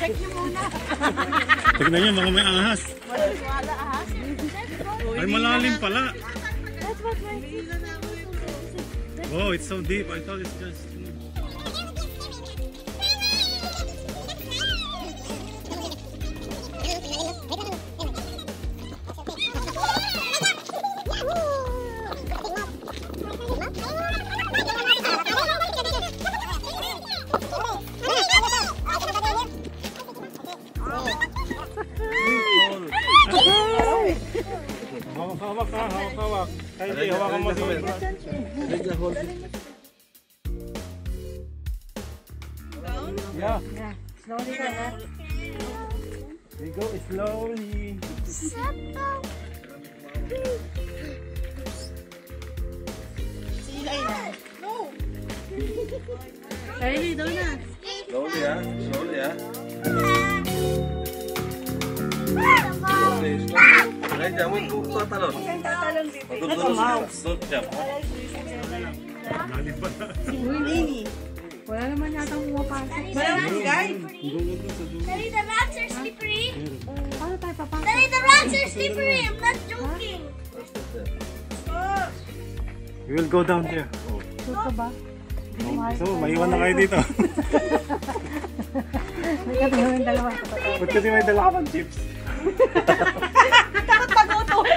Check nyo muna. Tignan nyo, mga may ahas. Wala ahas. Ay, malalim pala. Oh, it's so deep. I thought it's just... Hawak ka, hawak. Hindi, hawakan mo sa wala. Yeah. Slowly ka na. We go slowly. Silay na. No! Kylie, daw na. Slowly ah, slowly ah. Ay, jamun ko tatalon. Tatalon, baby. Don't jump. Hindi. Wala naman yata pumapasok. Wala naman, guys. Daddy, the rats are slippery. Paano tayo papasok? Daddy, the rats are slippery. I'm not joking. We will go down there. Sure ka ba? So, maiwan na kayo dito. May katulong yung dalawa. Ba't kasi may dala ka pang chips? Takot paguto.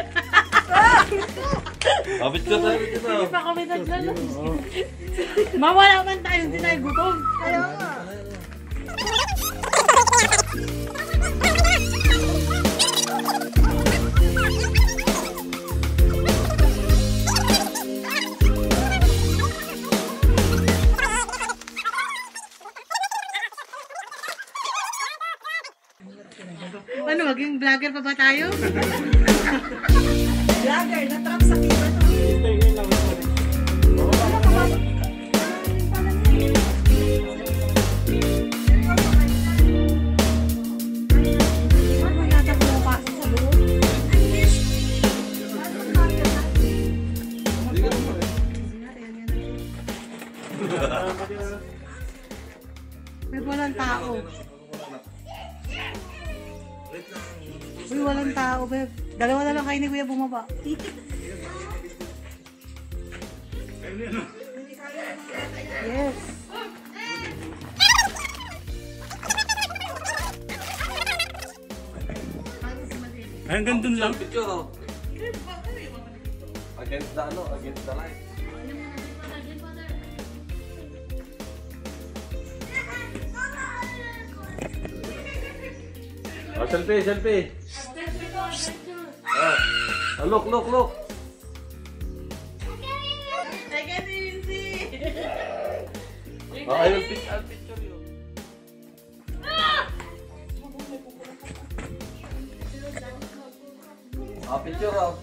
Kapit ka tayo dito. Hindi pa kami naglalo. Mawala man tayo, hindi tayo gutom. Kaya nga. Ano, maging vlogger pa ba tayo? Vlogger, natrap sa kiba to. May walang tao. Uy, walang tao, babe. Dalawa na lang kayo ni Kuya bumaba. Yes. Hanggang dun lang. Picture oh. Against the ano, against the light. Oh, selfie, selfie. Ah, look. I can't even see. Oh, I'll picture you. Ah, picture oh.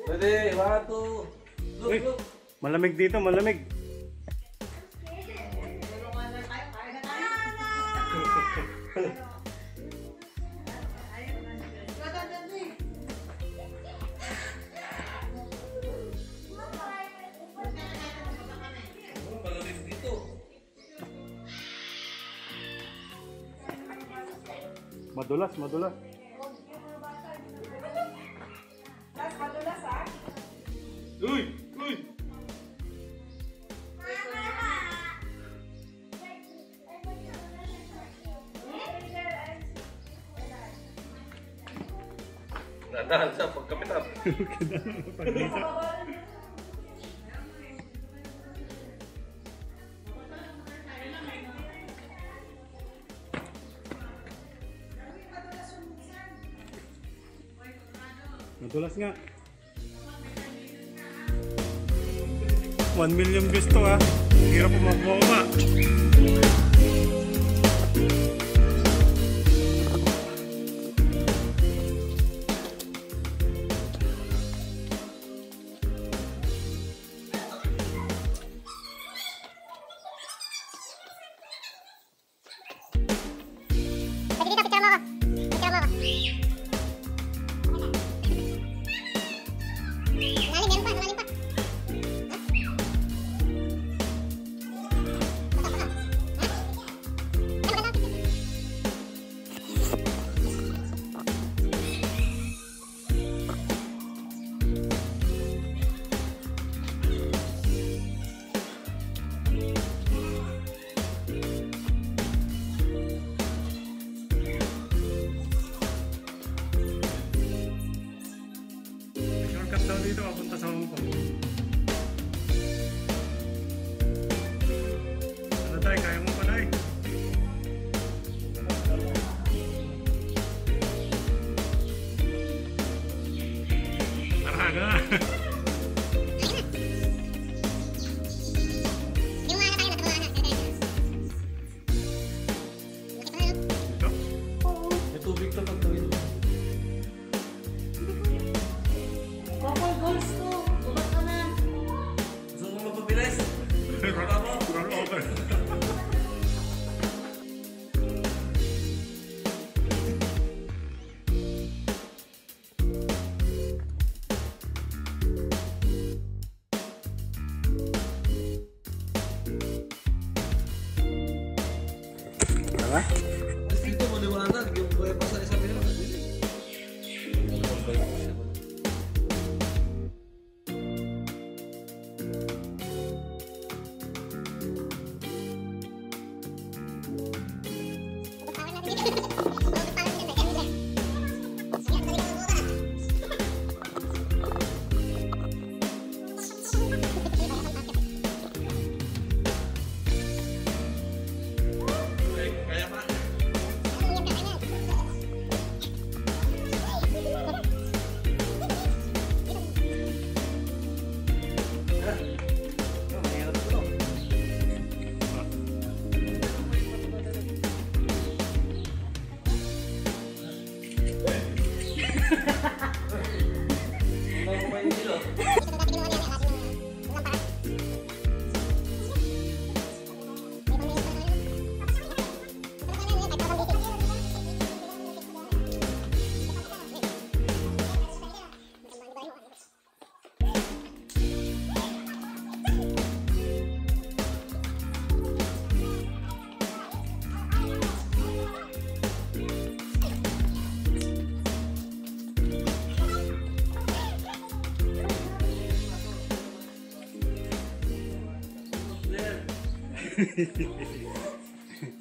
Pwede, 1, 2. Uy, Look. malamig dito, malamig. Madulas. Uy! Nanahan siya pagkaminap. Madulas nga. 1 million views to ha. Hirap po mabuha. dito, papunta sa Hong Kong. Ano tayo, kaya mo pa na eh. Taraga! May tubig to pag tawid. Couple goals to. Bukas ka na. Gusto mo magpabilis? Roll over. Dito mo liwanag. Yung buhay pa sa isang minute. Kaya pa.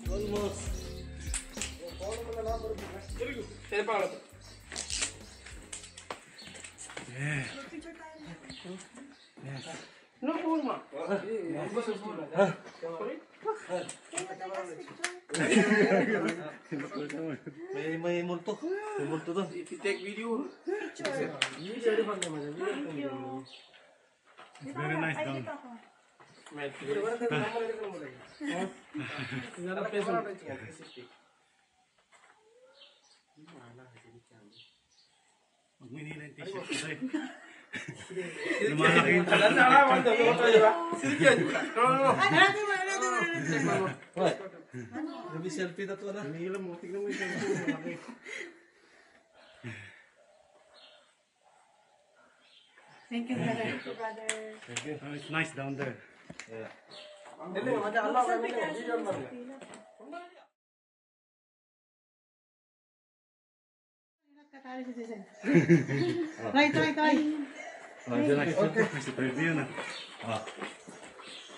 Almost. Sino pa ako? Yeah. No, forma. May multo. May multo doon. Take video. Very nice down. Huwag mo hinihila yung t-shirt ko tayo. Lumalaki yung What? May selfie na to na. hinihila mo. Tignan mo yung selfie mo. Thank you, brother. Oh, it's nice down there. Yeah. Katali si Jason. Try. Nice review na.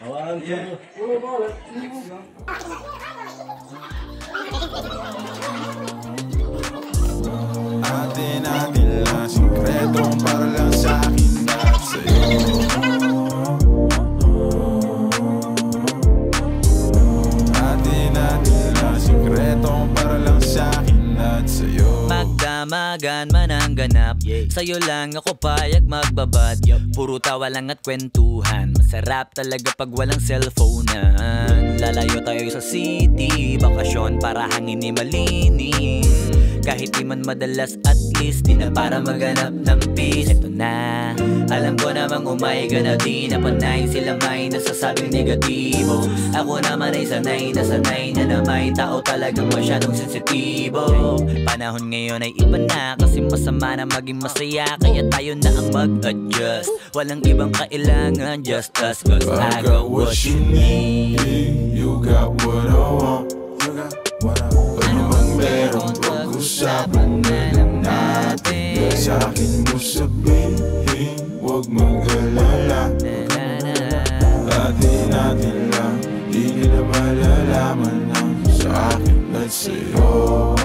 Awan siya. Atin lang sikretong para lang sa akin at sa'yo. Atin lang sikretong para lang sa akin at sa'yo. Magdamagan man ang ganap, sa'yo lang ako payag magbabad. Puro tawa lang at kwentuhan, masarap talaga pag walang cellphonean. Lalayo tayo sa city, bakasyon para hangin ni malinis. Kahit di man madalas, at least di na para maghanap ng peace. Eto na, alam ko namang umayga na di na panay. Sila may nasasabing negatibo, ako naman ay sanay na may tao talagang masyadong sensitibo. Panahon ngayon ay iba na, kasi masama na maging masaya. Kaya tayo na ang mag-adjust, walang ibang kailangan, just us. Cause I got what you need, you got what I want. Ano mang meron, pag-usapan na lang natin. Sa akin mo sabihin, huwag mag-alala. Atin lang, di nila malalaman lang sa akin at sa'yo.